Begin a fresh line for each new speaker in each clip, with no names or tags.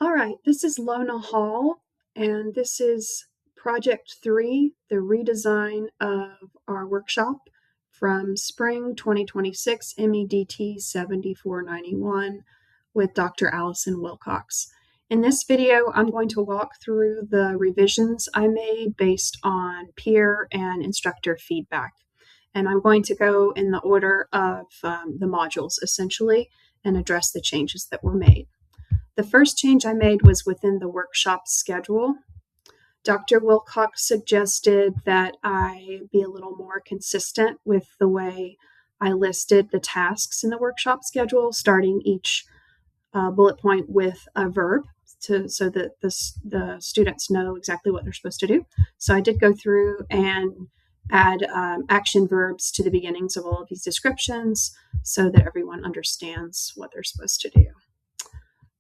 All right, this is Lona Hall, and this is Project 3, the redesign of our workshop from Spring 2026 MEDT 7491 with Dr. Allison Wilcox. In this video, I'm going to walk through the revisions I made based on peer and instructor feedback. And I'm going to go in the order of the modules, essentially, and address the changes that were made. The first change I made was within the workshop schedule. Dr. Wilcox suggested that I be a little more consistent with the way I listed the tasks in the workshop schedule, starting each bullet point with a verb so that the students know exactly what they're supposed to do. So I did go through and add action verbs to the beginnings of all of these descriptions so that everyone understands what they're supposed to do.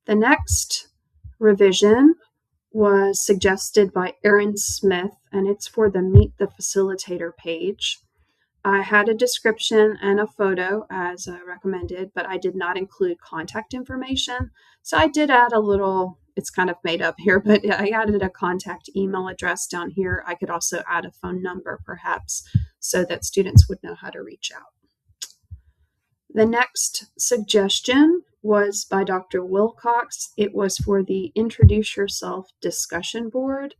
The next revision was suggested by Erin Smith, and it's for the Meet the Facilitator page. I had a description and a photo as recommended, but I did not include contact information. So I did add a little, it's kind of made up here, but I added a contact email address down here. I could also add a phone number perhaps so that students would know how to reach out. The next suggestion was by Dr. Wilcox. It was for the Introduce Yourself discussion board.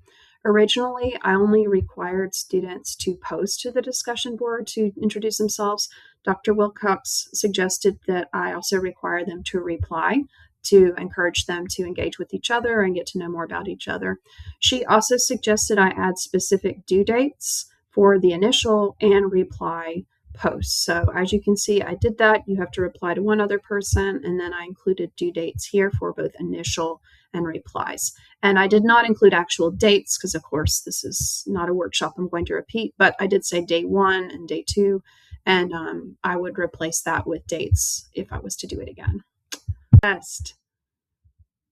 Originally, I only required students to post to the discussion board to introduce themselves. Dr. Wilcox suggested that I also require them to reply to encourage them to engage with each other and get to know more about each other. She also suggested I add specific due dates for the initial and reply posts. So as you can see, I did that. You have to reply to one other person, and then I included due dates here for both initial and replies. And I did not include actual dates because, of course, this is not a workshop I'm going to repeat, but I did say day 1 and day 2, and I would replace that with dates if I was to do it again. Next.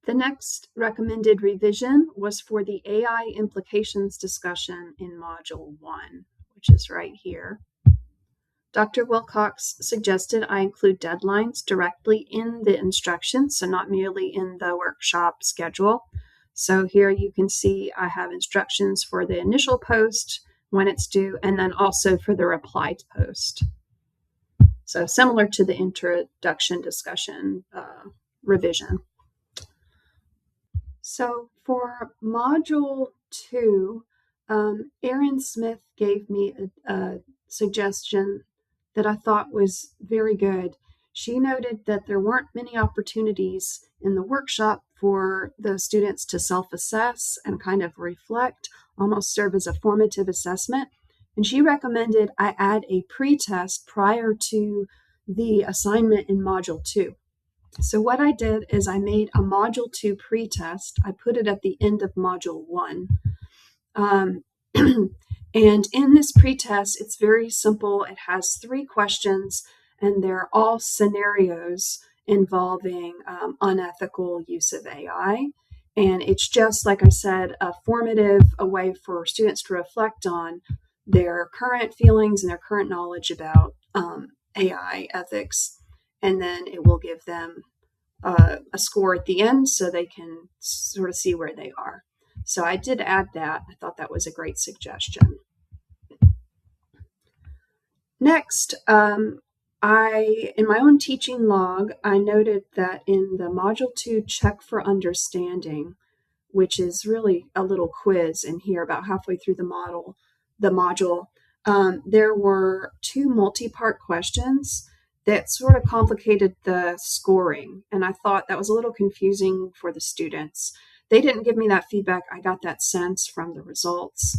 The next recommended revision was for the AI implications discussion in Module 1, which is right here. Dr. Wilcox suggested I include deadlines directly in the instructions, so not merely in the workshop schedule. So here you can see I have instructions for the initial post, when it's due, and then also for the reply post. So similar to the introduction discussion revision. So for Module 2, Erin Smith gave me a suggestion that I thought was very good. She noted that there weren't many opportunities in the workshop for the students to self-assess and kind of reflect, almost serve as a formative assessment. And she recommended I add a pre-test prior to the assignment in Module 2. So what I did is I made a Module 2 pre-test. I put it at the end of Module 1. And in this pretest, it's very simple. It has 3 questions, and they're all scenarios involving unethical use of AI. And it's just, like I said, a way for students to reflect on their current feelings and their current knowledge about AI ethics. And then it will give them a score at the end so they can sort of see where they are. So I did add that. I thought that was a great suggestion. Next, in my own teaching log, I noted that in the Module 2 Check for Understanding, which is really a little quiz in here about halfway through the module, there were 2 multi-part questions that sort of complicated the scoring. And I thought that was a little confusing for the students. They didn't give me that feedback. I got that sense from the results.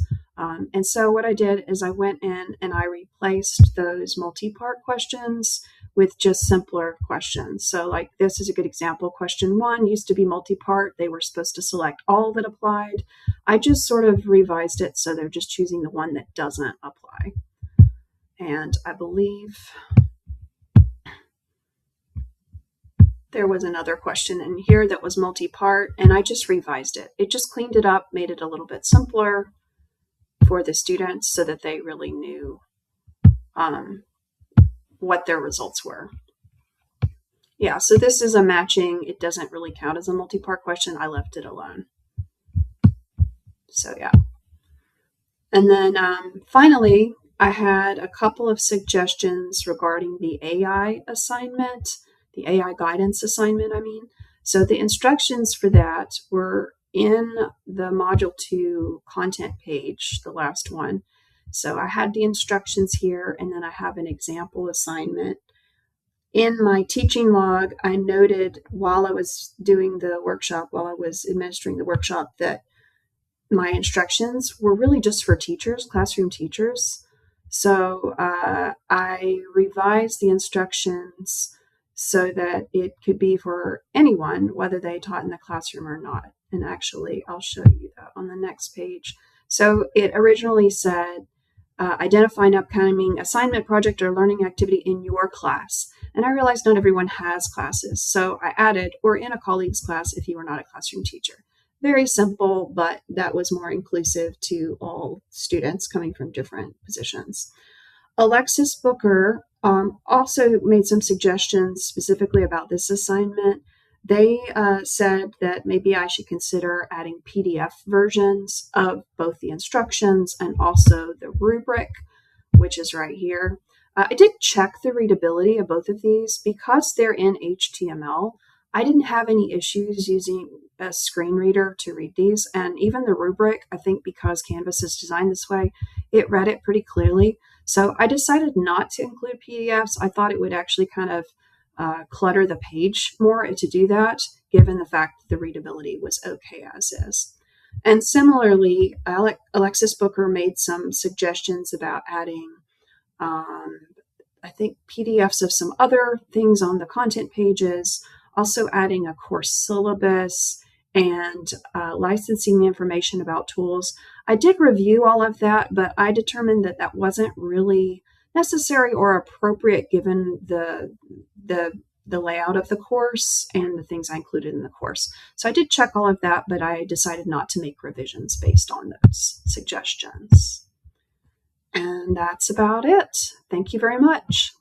And so what I did is I went in and I replaced those multi-part questions with just simpler questions. So like this is a good example. Question 1 used to be multi-part. They were supposed to select all that applied. I just sort of revised it so they're just choosing the one that doesn't apply. And I believe there was another question in here that was multi-part, and I just revised it. It just cleaned it up, made it a little bit simpler for the students so that they really knew what their results were. Yeah, so this is a matching. It doesn't really count as a multi-part question. I left it alone. So yeah. And then finally, I had a couple of suggestions regarding the AI assignment, the AI guidance assignment, I mean. So the instructions for that were in the Module 2 content page, the last one. So I had the instructions here, and then I have an example assignment. In my teaching log, I noted while I was doing the workshop, while I was administering the workshop, that my instructions were really just for teachers, classroom teachers. So I revised the instructions so that it could be for anyone, whether they taught in the classroom or not. And actually, I'll show you that on the next page. So it originally said, identify an upcoming assignment, project, or learning activity in your class. And I realized not everyone has classes. So I added, or in a colleague's class if you are not a classroom teacher. Very simple, but that was more inclusive to all students coming from different positions. Alexis Booker also made some suggestions specifically about this assignment. They said that maybe I should consider adding PDF versions of both the instructions and also the rubric, which is right here. I did check the readability of both of these because they're in HTML. I didn't have any issues using a screen reader to read these. And even the rubric, I think because Canvas is designed this way, it read it pretty clearly. So I decided not to include PDFs. I thought it would actually kind of clutter the page more to do that, given the fact that the readability was okay as is. And similarly, Alexis Booker made some suggestions about adding I think PDFs of some other things on the content pages, also adding a course syllabus and licensing information about tools. I did review all of that, but I determined that that wasn't really necessary or appropriate given the layout of the course and the things I included in the course. So I did check all of that, but I decided not to make revisions based on those suggestions. And that's about it. Thank you very much.